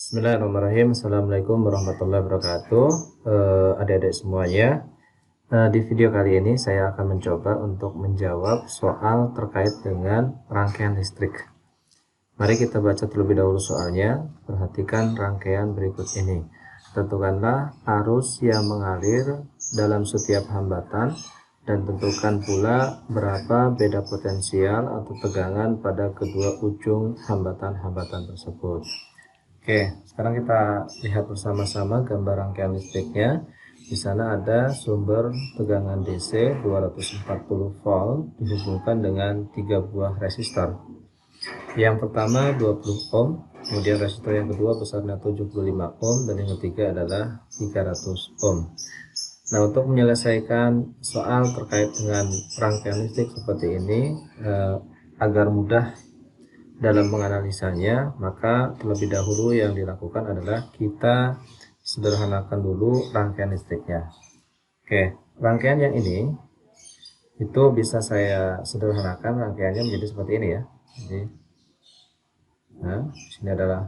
Bismillahirrahmanirrahim. Assalamualaikum warahmatullahi wabarakatuh. Adik-adik semuanya, di video kali ini saya akan mencoba untuk menjawab soal terkait dengan rangkaian listrik. Mari kita baca terlebih dahulu soalnya. Perhatikan rangkaian berikut ini. Tentukanlah arus yang mengalir dalam setiap hambatan dan tentukan pula berapa beda potensial atau tegangan pada kedua ujung hambatan-hambatan tersebut. Oke, sekarang kita lihat bersama-sama gambar rangkaian listriknya. Di sana ada sumber tegangan DC 240 volt dihubungkan dengan 3 buah resistor. Yang pertama 20 ohm, kemudian resistor yang kedua besarnya 75 ohm, dan yang ketiga adalah 300 ohm. Nah, untuk menyelesaikan soal terkait dengan rangkaian listrik seperti ini, agar mudah dalam menganalisanya, maka terlebih dahulu yang dilakukan adalah kita sederhanakan dulu rangkaian listriknya. Oke, rangkaian yang ini itu bisa saya sederhanakan rangkaiannya menjadi seperti ini ya. Jadi, nah, sini adalah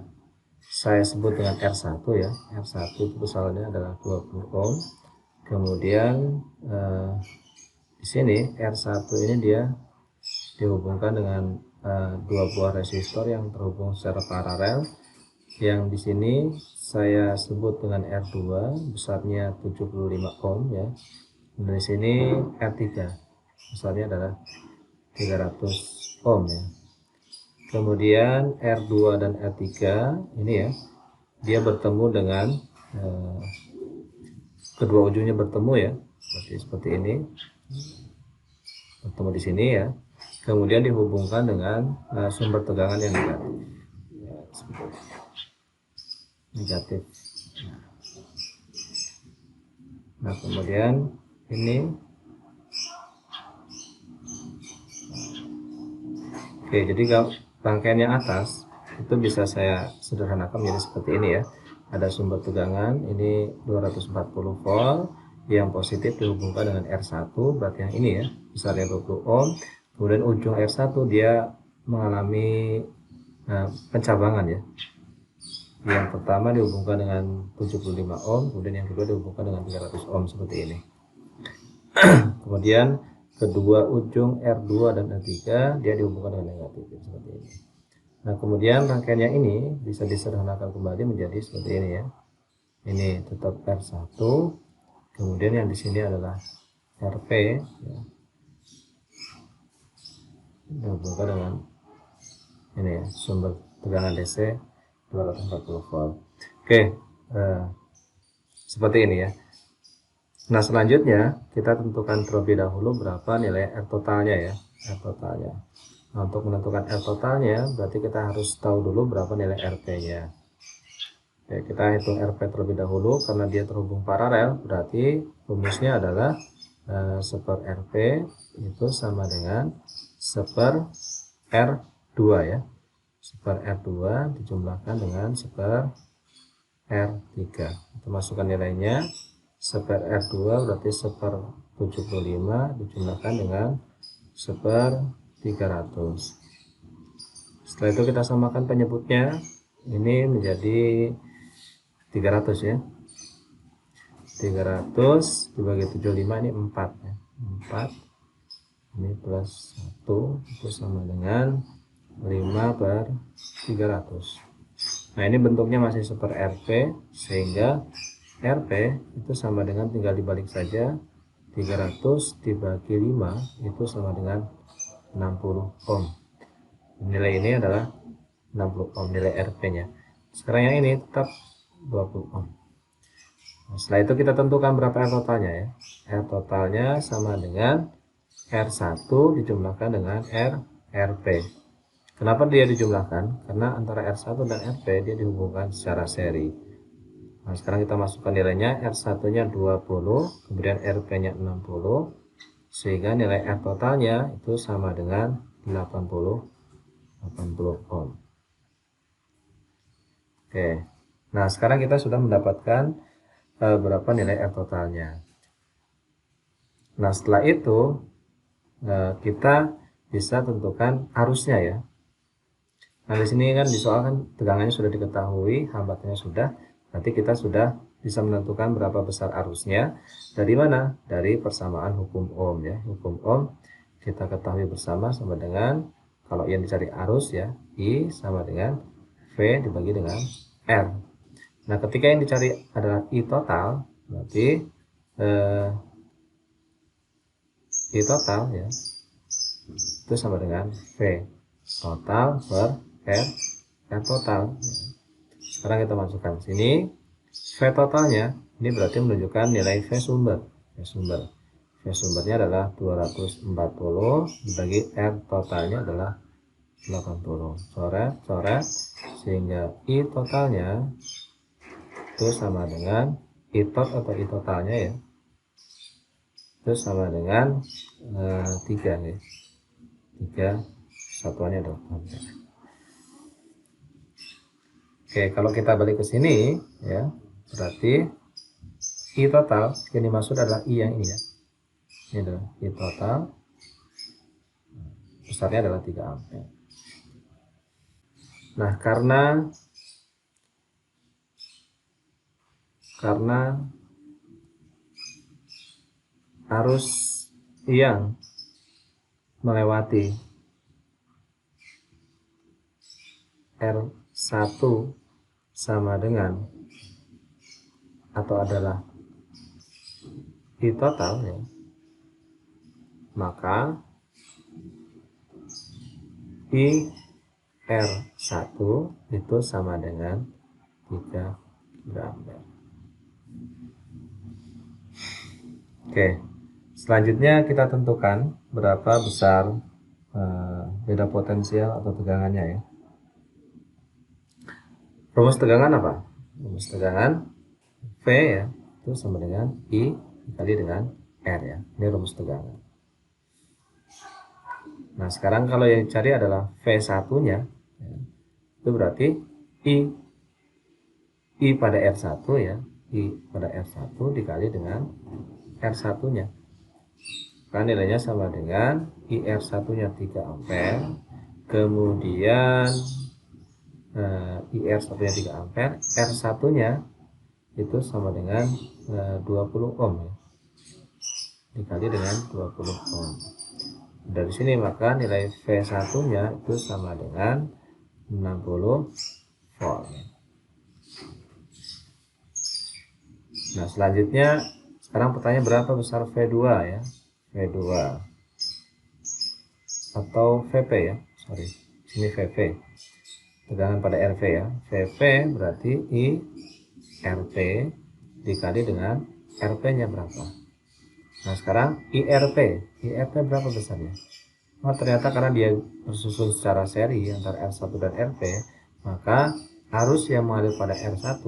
saya sebut dengan R1 ya. R1 itu besarnya adalah 20 ohm. Kemudian di sini R1 ini dia dihubungkan dengan dua buah resistor yang terhubung secara paralel, yang di sini saya sebut dengan R2 besarnya 75 ohm ya. Dan di sini R3 besarnya adalah 300 ohm ya. Kemudian R2 dan R3 ini ya, dia bertemu dengan kedua ujungnya bertemu ya, seperti ini, bertemu di sini ya. Kemudian dihubungkan dengan sumber tegangan yang negatif ya, negatif. Nah, kemudian ini, oke, jadi rangkaian yang atas itu bisa saya sederhanakan menjadi seperti ini ya. Ada sumber tegangan ini 240 volt yang positif dihubungkan dengan R1, berarti yang ini ya, besarnya 20 ohm. Kemudian ujung R1 dia mengalami pencabangan ya. Yang pertama dihubungkan dengan 75 ohm, kemudian yang kedua dihubungkan dengan 300 ohm seperti ini. Kemudian kedua ujung R2 dan R3 dia dihubungkan dengan negatif seperti ini. Nah, kemudian rangkaian yang ini bisa disederhanakan kembali menjadi seperti ini ya. Ini tetap R1, kemudian yang di sini adalah RP ya, dihubungkan dengan ini ya, sumber tegangan DC 240 volt. Oke, seperti ini ya. Nah, selanjutnya kita tentukan terlebih dahulu berapa nilai R totalnya ya, R totalnya. Nah, untuk menentukan R totalnya berarti kita harus tahu dulu berapa nilai RP-nya. Oke, kita hitung RP terlebih dahulu karena dia terhubung paralel, berarti rumusnya adalah seper RP itu sama dengan seper R2 ya. Seper R2 dijumlahkan dengan seper R3. Kita masukkan nilainya. Seper R2 berarti seper 75 dijumlahkan dengan seper 300. Setelah itu kita samakan penyebutnya. Ini menjadi 300 ya. 300 dibagi 75 ini 4 ya. 4 ini plus 1 itu sama dengan 5/300. Nah, ini bentuknya masih seper RP, sehingga RP itu sama dengan, tinggal dibalik saja, 300 dibagi 5 itu sama dengan 60 ohm. Nilai ini adalah 60 ohm nilai RP nya. Sekarang yang ini tetap 20 ohm. Nah, setelah itu kita tentukan berapa R totalnya ya. R totalnya sama dengan R1 dijumlahkan dengan RP. Kenapa dia dijumlahkan? Karena antara R1 dan RP dia dihubungkan secara seri. Nah, sekarang kita masukkan nilainya. R1 nya 20, kemudian RP nya 60, sehingga nilai R totalnya itu sama dengan 80 ohm. Oke, nah sekarang kita sudah mendapatkan berapa nilai R totalnya. Nah, setelah itu kita bisa tentukan arusnya ya. Nah, di sini kan di soal kan tegangannya sudah diketahui, hambatannya sudah, berarti kita sudah bisa menentukan berapa besar arusnya. Dari mana? Dari persamaan hukum Ohm ya. Hukum Ohm kita ketahui bersama sama dengan, kalau yang dicari arus ya, I sama dengan V dibagi dengan R. Nah, ketika yang dicari adalah I total, berarti I total ya, itu sama dengan V total per R total. Sekarang kita masukkan sini V totalnya, ini berarti menunjukkan nilai V sumber. V sumbernya adalah 240 dibagi R totalnya adalah 80. Coret sehingga I totalnya itu sama dengan I tot atau I totalnya ya, itu sama dengan 3 nih. 3 satuannya adalah ampere. Oke, kalau kita balik ke sini ya, berarti I total yang dimaksud adalah I yang ini ya. Ini adalah I total, besarnya adalah 3 ampere. Nah, karena arus yang melewati R1 sama dengan atau adalah I total ya, maka I R1 itu sama dengan 3 ampere. Oke, selanjutnya kita tentukan berapa besar beda potensial atau tegangannya ya. Rumus tegangan apa? Rumus tegangan V ya, itu sama dengan I dikali dengan R ya. Ini rumus tegangan. Nah, sekarang kalau yang dicari adalah V1-nya, ya, itu berarti I pada R1 ya, I pada R1 dikali dengan R1-nya. Kan nilainya sama dengan IR1-nya 3 ampere, kemudian IR1-nya 3 ampere, R1-nya itu sama dengan 20 ohm ya, dikali dengan 20 ohm. Dari sini maka nilai V1-nya itu sama dengan 60 volt. Nah, selanjutnya sekarang pertanyaan berapa besar V2 ya? V2 atau VP ya, sorry, sini VP, tegangan pada RV ya. VP berarti I RP dikali dengan RP-nya berapa. Nah, sekarang IRP berapa besarnya? Oh, ternyata karena dia bersusun secara seri antara R1 dan RP, maka arus yang mengalir pada R1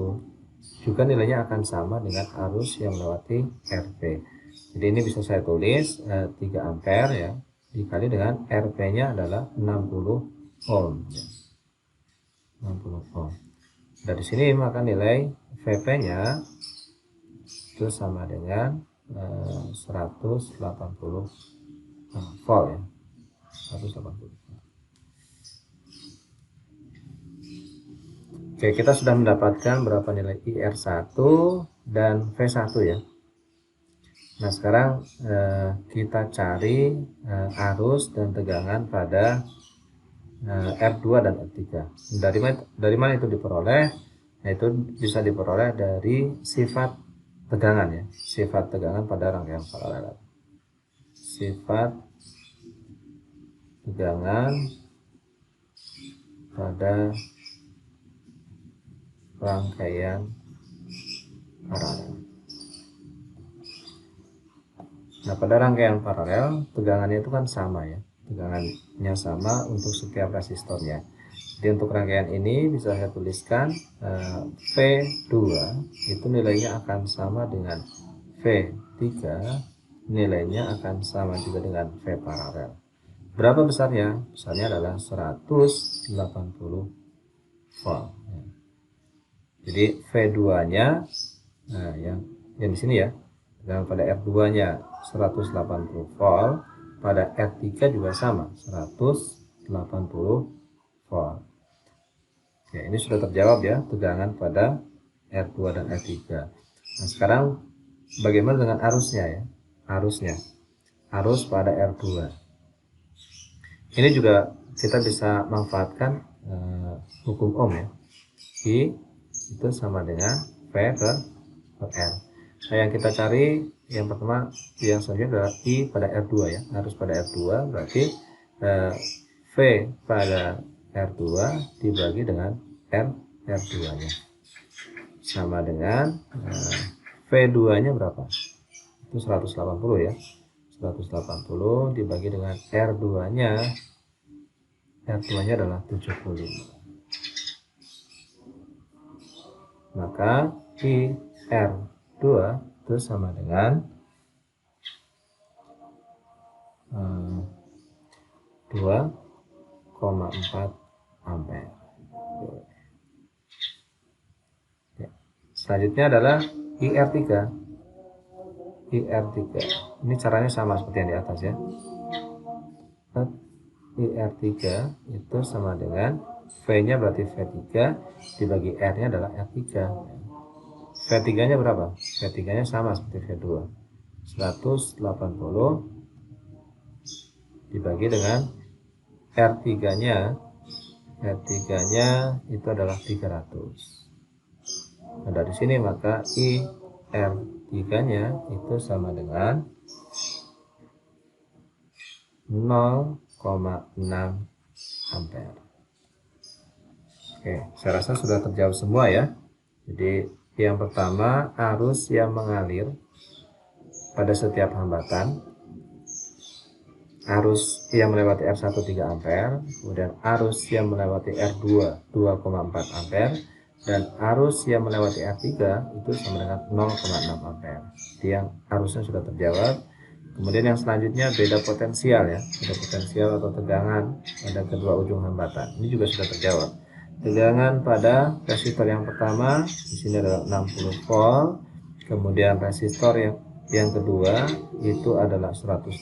juga nilainya akan sama dengan arus yang melewati RP. Jadi ini bisa saya tulis 3 ampere ya, dikali dengan RP-nya adalah 60 ohm ya. 60 ohm. Dari sini maka nilai VP-nya itu sama dengan 180 volt ya. 180. Oke, kita sudah mendapatkan berapa nilai IR1 dan V1 ya. Nah, sekarang kita cari arus dan tegangan pada R2 dan R3. Dari mana itu diperoleh? Nah, itu bisa diperoleh dari sifat tegangan ya, sifat tegangan pada rangkaian paralel. Sifat tegangan pada rangkaian paralel. Nah, pada rangkaian paralel tegangannya itu kan sama ya, tegangannya sama untuk setiap resistornya. Jadi untuk rangkaian ini bisa saya tuliskan V2 itu nilainya akan sama dengan V3, nilainya akan sama juga dengan V paralel. Berapa besarnya? Besarnya adalah 180 volt. Jadi V2-nya, nah yang di sini ya, dan pada R2-nya 180 volt, pada R3 juga sama 180 volt. Ya, ini sudah terjawab ya, tegangan pada R2 dan R3. Nah, sekarang bagaimana dengan arusnya ya? Arus pada R2. Ini juga kita bisa manfaatkan hukum Ohm ya. I itu sama dengan V per R. Nah, yang kita cari yang pertama, yang selanjutnya adalah I pada R2 ya. Arus pada R2 berarti V pada R2 dibagi dengan R2 nya sama dengan V2 nya berapa? Itu 180 ya. 180 dibagi dengan R2 nya adalah 75. Maka IR2 itu sama dengan 2,4 ampere. Selanjutnya adalah IR3. Ini caranya sama seperti yang di atas ya. IR3 itu sama dengan V-nya berarti V3 dibagi R-nya adalah R3. V3-nya berapa? V3-nya sama seperti V2. 180 dibagi dengan R3-nya. R3-nya itu adalah 300. Nah, dari sini maka IR3-nya itu sama dengan 0,6 ampere. Oke, saya rasa sudah terjawab semua ya. Jadi yang pertama, arus yang mengalir pada setiap hambatan, arus yang melewati R1 3 ampere, kemudian arus yang melewati R2 2,4 ampere, dan arus yang melewati R3 itu sama dengan 0,6 ampere. Jadi yang arusnya sudah terjawab. Kemudian yang selanjutnya beda potensial ya, beda potensial atau tegangan pada kedua ujung hambatan. Ini juga sudah terjawab. Tegangan pada resistor yang pertama di sini adalah 60 volt. Kemudian resistor yang kedua itu adalah 180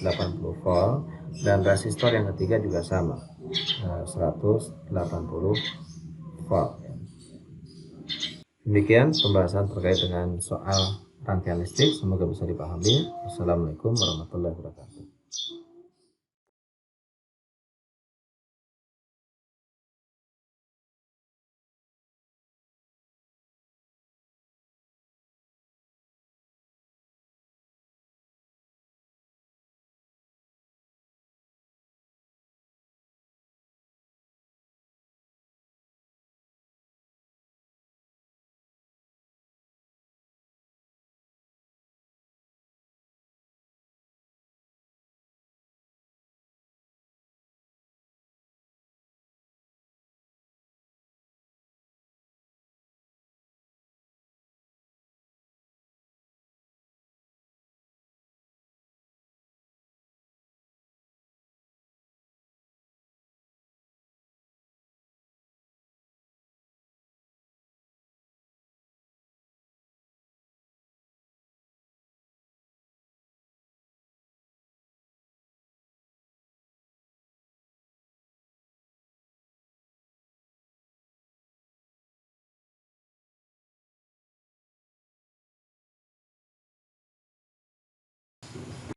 volt, dan resistor yang ketiga juga sama 180 volt. Demikian pembahasan terkait dengan soal rangkaian listrik, semoga bisa dipahami. Wassalamualaikum warahmatullahi wabarakatuh.